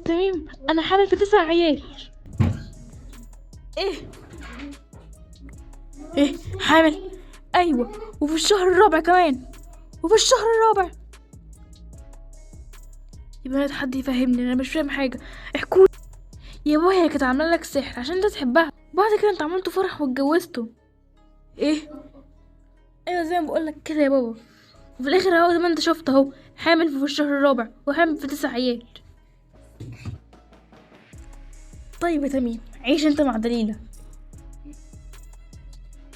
تمام، انا حامل في 9 عيال. ايه؟ ايه حامل؟ ايوه، وفي الشهر الرابع كمان، وفي الشهر الرابع. يا بنات حد يفهمني، انا مش فاهم حاجه. احكوا يا بابا، هي كانت عامله لك سحر عشان انت تحبها، بعد كده انت عملتوا فرح واتجوزتوا. ايه؟ ايوه زي ما بقول لك كده يا بابا، وفي الاخر اهو زي ما انت شفت اهو، حامل في الشهر الرابع وحامل في 9 عيال. طيب يا تميم، عيش انت مع دليلة.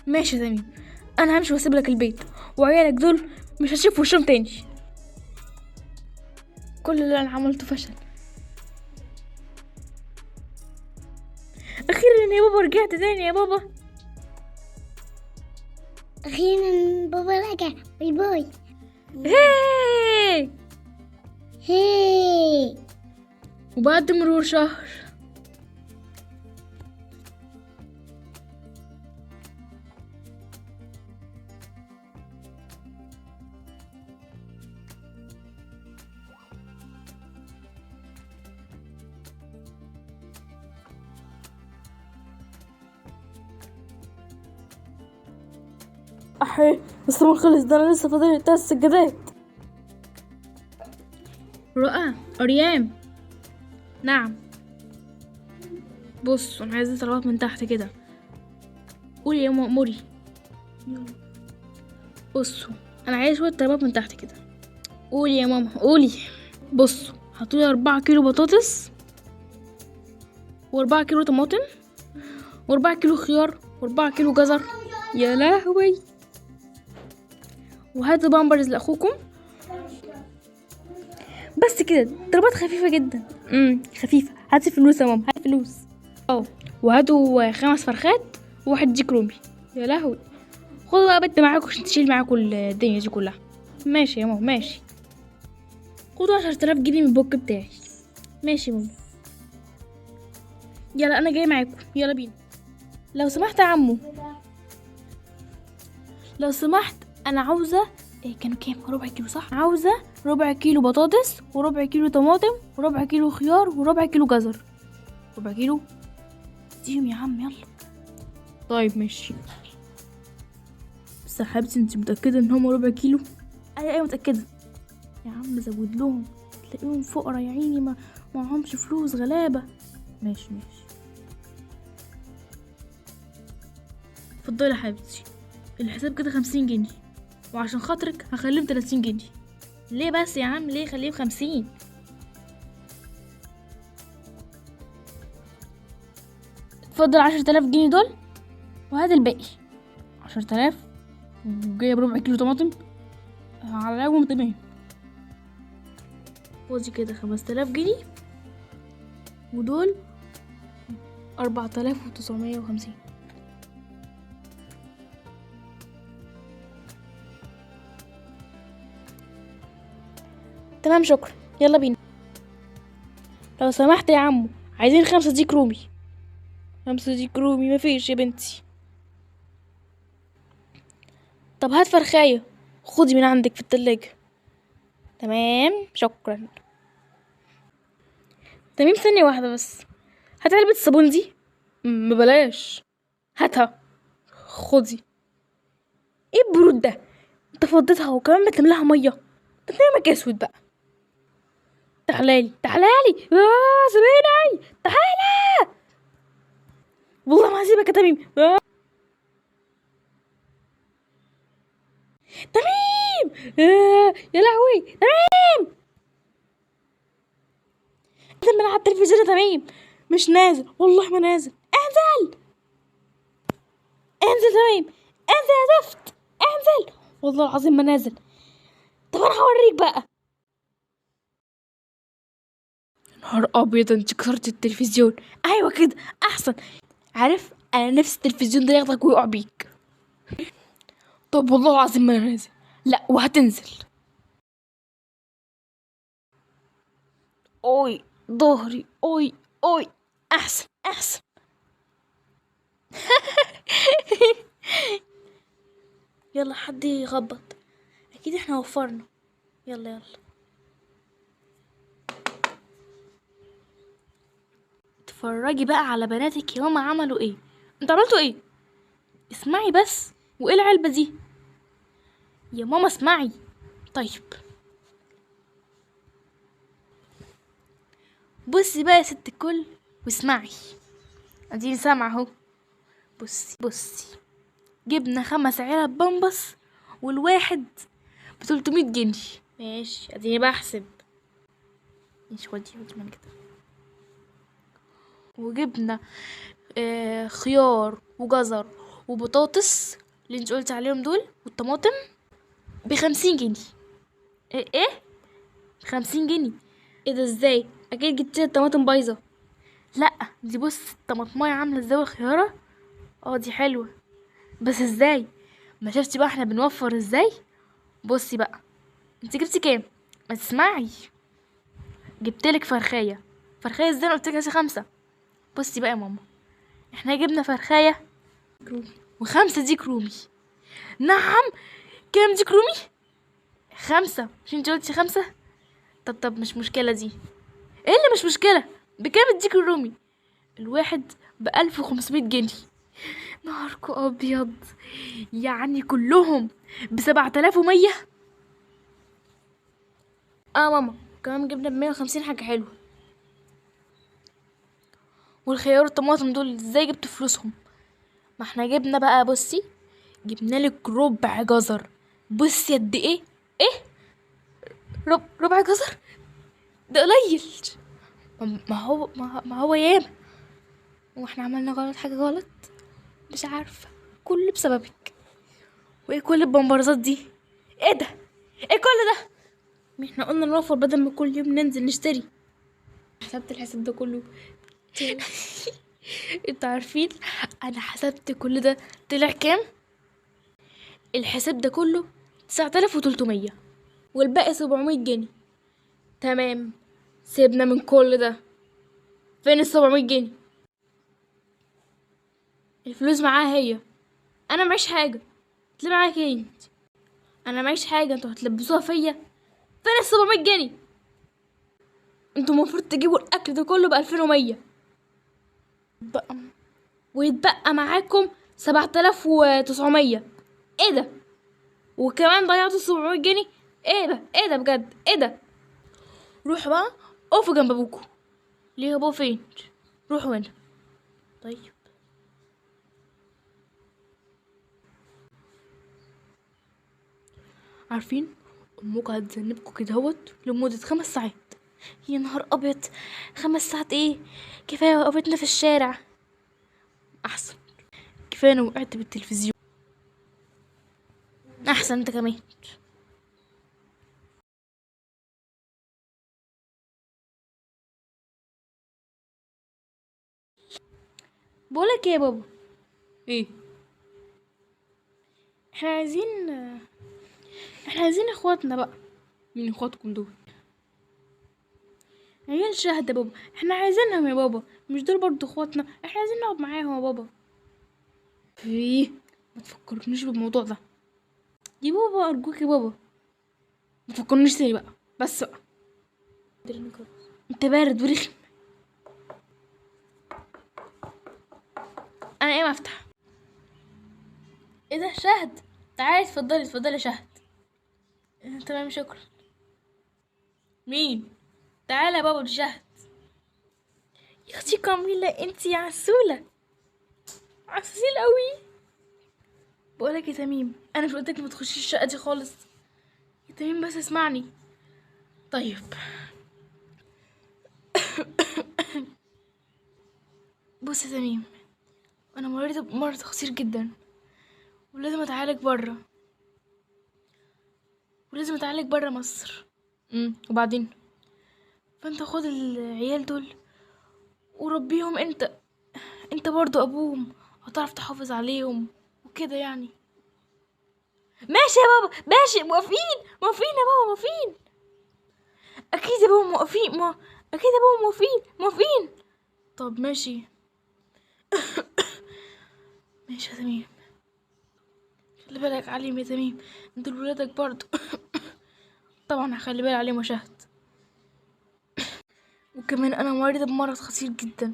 ماشي يا تميم، انا همشي واسيب لك البيت، وعيالك دول مش هشوف وشهم تاني. كل اللي انا عملته فشل. اخيرا يا بابا رجعت تاني يا بابا. أخيرا بابا رجع. باي باي. هاي. هي. وبعد مرور شهر، احي الصابون خلص، ده انا لسه فاضل 3 سجادات. رؤى، اريام. نعم. بص انا عايزه طلبات من تحت كده. قولي يا مأموري. بصوا انا عايزه شويه طلبات من تحت كده. قولي يا ماما قولي. بصوا هاتولي 4 كيلو بطاطس، و4 كيلو طماطم، و4 كيلو خيار، و4 كيلو جزر. يا لهوي. وهاتوا بامبرز لاخوكم. بس كده، طلبات خفيفه جدا. خفيفه. هاتي فلوس يا ماما، هاتي فلوس. اه، وهاتوا 5 فرخات وواحد ديك رومي. يا لهوي. خدوا بقى بنت معاكم عشان تشيل معاكم الدنيا دي كلها. ماشي يا ماما ماشي. خدوا 10,000 جنيه من البوك بتاعي. ماشي يا ماما. يلا انا جاي معاكم، يلا بينا. لو سمحت يا عمو، لو سمحت انا عاوزه كانوا كام؟ ربع كيلو صح؟ عاوزه ربع كيلو بطاطس، وربع كيلو طماطم، وربع كيلو خيار، وربع كيلو جزر. ربع كيلو اديهم يا عم يلا. طيب ماشي. بس يا حبيبتي انت متاكده ان هم ربع كيلو؟ ايوه متاكده. يا عم زود لهم، تلاقيهم فقراء يا عيني، ما معهمش فلوس، غلابه. ماشي ماشي. اتفضلي يا حبيبتي، الحساب كده 50 جنيه، وعشان خاطرك هخليهم 30 جنيه. ليه بس يا عم ليه؟ خليهم 50. اتفضل 10,000 جنيه دول، وهات الباقي. 10,000 وجايب ربع كيلو طماطم على يوم تمام. خدي كده 5,000 جنيه، ودول 4,950. تمام شكرا، يلا بينا. لو سمحت يا عمو، عايزين 5 ديك رومي. 5 ديك رومي مفيش يا بنتي. طب هات فرخاية، خدي من عندك في التلاجة. تمام شكرا. تمام ثانية واحدة بس، هات علبة الصابون دي. ببلاش. هاتها، خدي. ايه البرود ده؟ انت فضيتها وكمان بتملاها مية؟ ده نامك اسود بقى. تعالالي تعالالي، سيبيني تعالى. والله ما هسيبك يا تميم. تميم. يا لهوي تميم. انزل من على التلفزيون يا تميم. مش نازل والله ما نازل. انزل انزل تميم، انزل يا زفت، انزل والله العظيم ما نازل. طب انا هوريك بقى. نهار ابيض، انت كسرت التلفزيون. ايوه كده احسن. عارف انا نفس التلفزيون ده ياخدك ويقع بيك. طب والله العظيم ما انا نازل. لا وهتنزل. اوي ظهري، اوي اوي. احسن احسن. يلا حد يخبط، اكيد احنا وفرنا. يلا يلا. اتفرجي بقى على بناتك يا ماما عملوا ايه. انتوا عملتوا ايه؟ اسمعي بس. وايه العلبة دي يا ماما؟ اسمعي. طيب بصي بقى يا ست الكل واسمعي، اديني سامعة اهو. بصي جبنا 5 علب بامبس، والواحد ب300 جنيه. ماشي اديني بحسب. ماشي ودي من كده. وجبنا خيار وجزر وبطاطس اللي انت قلت عليهم دول، والطماطم ب50 جنيه. ايه 50 جنيه؟ ايه ده ازاي؟ اكيد جبتي الطماطم بايظه. لا دي بص الطماطمايه عامله ازاي والخياره. دي حلوه، بس ازاي؟ ما شفتي بقى احنا بنوفر ازاي؟ بصي بقى، انت جبتي كام؟ ما تسمعي. جبتلك فرخايه. فرخايه ازاي؟ انا قلتلك 5. بصي بقى يا ماما، احنا جبنا فرخايه و5 ديك رومي. نعم، كام ديك رومي؟ 5، مش انت قلتي 5؟ طب مش مشكله دي. ايه اللي مش مشكله؟ بكام الديك الرومي؟ الواحد ب1500 جنيه. نهاركو ابيض، يعني كلهم ب7100؟ ماما كمان جبنا ب150 حاجه حلوه. والخيار والطماطم دول ازاي جبت فلوسهم؟ ما احنا جبنا بقى، بصي جبنا لك ربع جزر. بصي قد ايه؟ ايه ربع جزر؟ ده قليل. ما هو ياما. واحنا عملنا غلط؟ حاجه غلط؟ مش عارفه، كل بسببك. وايه كل البمبرزات دي؟ ايه ده؟ ايه كل ده؟ ما احنا قلنا نوفر بدل ما كل يوم ننزل نشتري. حسبت الحساب ده كله. انتوا عارفين انا حسبت كل ده طلع كام؟ الحساب ده كله 9300، والباقي 700 جنيه. تمام، سيبنا من كل ده. فين ال700 جنيه؟ الفلوس معاها هي، انا معيش حاجه. اللي معاك ايه انت؟ انا معيش حاجه، انتوا هتلبسوها فيا. فين ال700 جنيه؟ انتوا المفروض تجيبوا الاكل ده كله ب2100 بقى، ويتبقى معاكم 7900. ايه ده؟ وكمان ضيعتوا 700 جنيه. ايه ده بجد؟ ايه ده؟ روحوا بقى اقفوا جنب ابوكوا. ليه ابوه فين؟ روحوا هنا. طيب عارفين امكوا هتذنبكوا كده هوت لمدة 5 ساعات. يا نهار ابيض، 5 ساعات ايه؟ كفايه وقفتنا في الشارع. احسن، كفايه انا وقعت بالتلفزيون. احسن انت كمان. بقولك ايه يا بابا؟ ايه؟ احنا عايزين احنا عايزين اخواتنا بقى. مين اخواتكم دول؟ عيال شهد يا بابا، احنا عايزينهم يا بابا. مش دول برضو اخواتنا؟ احنا عايزين نقعد معاهم يا بابا. ايه؟ ما تفكرنيش بالموضوع ده يا بابا، ارجوك يا بابا. ما تفكرنيش تاني بقى، بس بقى. انت بارد ورخم. انا ايه ما افتح؟ ايه ده شهد؟ تعالي اتفضلي يا شهد. تمام شكرا. مين؟ تعالى يا بابا شهد. يا اختي كاميلا، انتي عسولة، عسول قوي. بقولك يا تميم، انا مش قلتلك ما تخشيش الشقة دي خالص؟ يا تميم بس اسمعني. طيب بص يا تميم، انا مريضة بمرض خطير جدا، ولازم اتعالج برا مصر. وبعدين؟ فانت خد العيال دول وربيهم انت برضو ابوهم، هتعرف تحافظ عليهم وكده يعني. ماشي يا بابا، ماشي، موافقين يا بابا، موافقين. اكيد يا بابا موافقين، اكيد يا بابا موافقين. طب ماشي. ماشي يا تميم، خلي بالك عليهم يا تميم، دول ولادك برضو. طبعا هخلي بالي عليهم وشهد. وكمان انا مريضة بمرض خطير جدا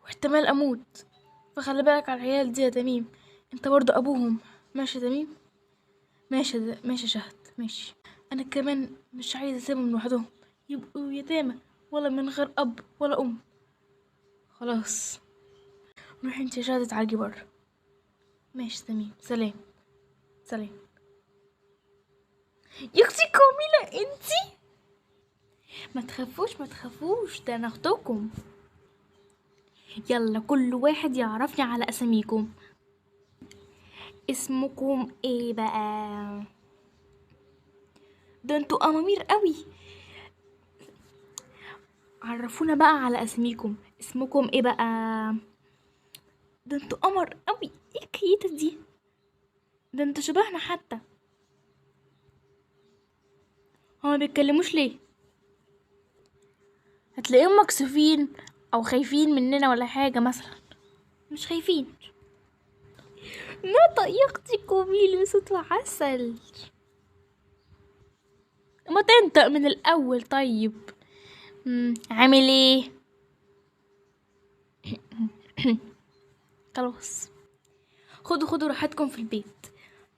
واحتمال اموت، فخلي بالك على العيال دي يا تميم، انت برضو ابوهم. ماشي يا تميم؟ ماشي يا شهد، ماشي. انا كمان مش عايزة اسيبهم لوحدهم يبقوا يتامى، ولا من غير اب ولا ام. خلاص روحي انت يا شهد اتعالجي بره. ماشي يا تميم، سلام. سلام يا اختي كاملة انتي. ما تخافوش، ده انا اختكم. يلا كل واحد يعرفني على اساميكم. اسمكم ايه بقى؟ ده انتوا امامير قوي. عرفونا بقى على اساميكم، اسمكم ايه بقى؟ ده انتوا قمر قوي، ايه الكيتة دي؟ ده انتوا شبهنا حتى. هما ما بيتكلموش ليه؟ هتلاقيهم مكسوفين او خايفين مننا ولا حاجة مثلا. مش خايفين. نطق يا اختي كوميل بصوته عسل. ما تنطق من الاول طيب. عامل ايه؟ خلاص خدوا راحتكم في البيت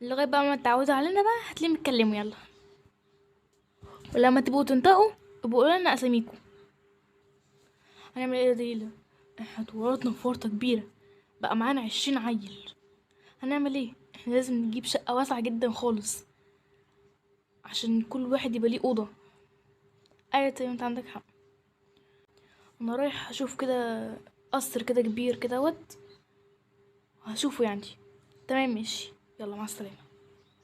لغايه بقى ما تعودوا علينا بقى، هتلاقيهم يتكلموا. يلا ولما تبقوا تنطقوا ابقوا قولوا لنا اساميكم. هنعمل ايه يا ديلا؟ احنا اتورطنا في ورطه كبيره، بقى معانا 20 عيل. هنعمل ايه؟ احنا لازم نجيب شقه واسعه جدا خالص عشان كل واحد يبقى ليه اوضه. ايوه طيب انت عندك حق. انا رايح اشوف كده قصر كده كبير كده هشوفه يعني. تمام ماشي، يلا مع السلامه.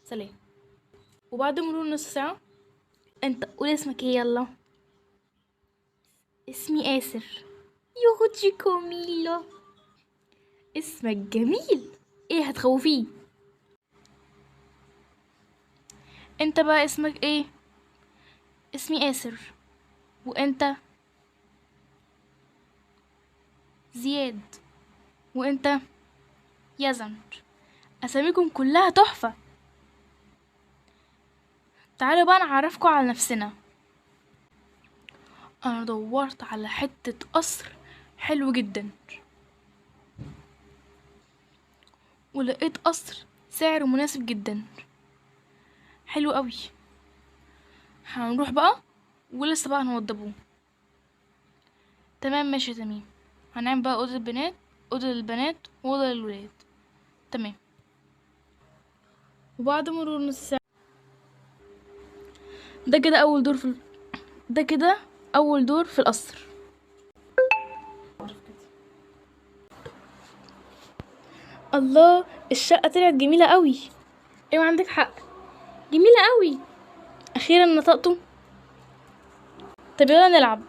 سلام. وبعد مرور نص ساعه، انت قول اسمك ايه يلا. اسمي آسر. يا اختي كاميلا، اسمك جميل. ايه هتخوفيه؟ انت بقى اسمك ايه؟ اسمي آسر. وانت؟ زياد. وانت؟ يزن. اساميكم كلها تحفة. تعالوا بقى نعرفكم على نفسنا. انا دورت على حتة قصر حلو جدا، ولقيت قصر سعره مناسب جدا، حلو قوي. هنروح بقى ولسه بقى هنوضبوه. تمام ماشي يا تميم. هنعمل بقى اوضه للبنات واوضه للولاد. تمام. وبعد مرور نص ساعه، ده كده اول دور ده كده اول دور في القصر. الله، الشقه طلعت جميله قوي. ايوه عندك حق، جميله قوي. اخيرا نطقته. طب يلا نلعب.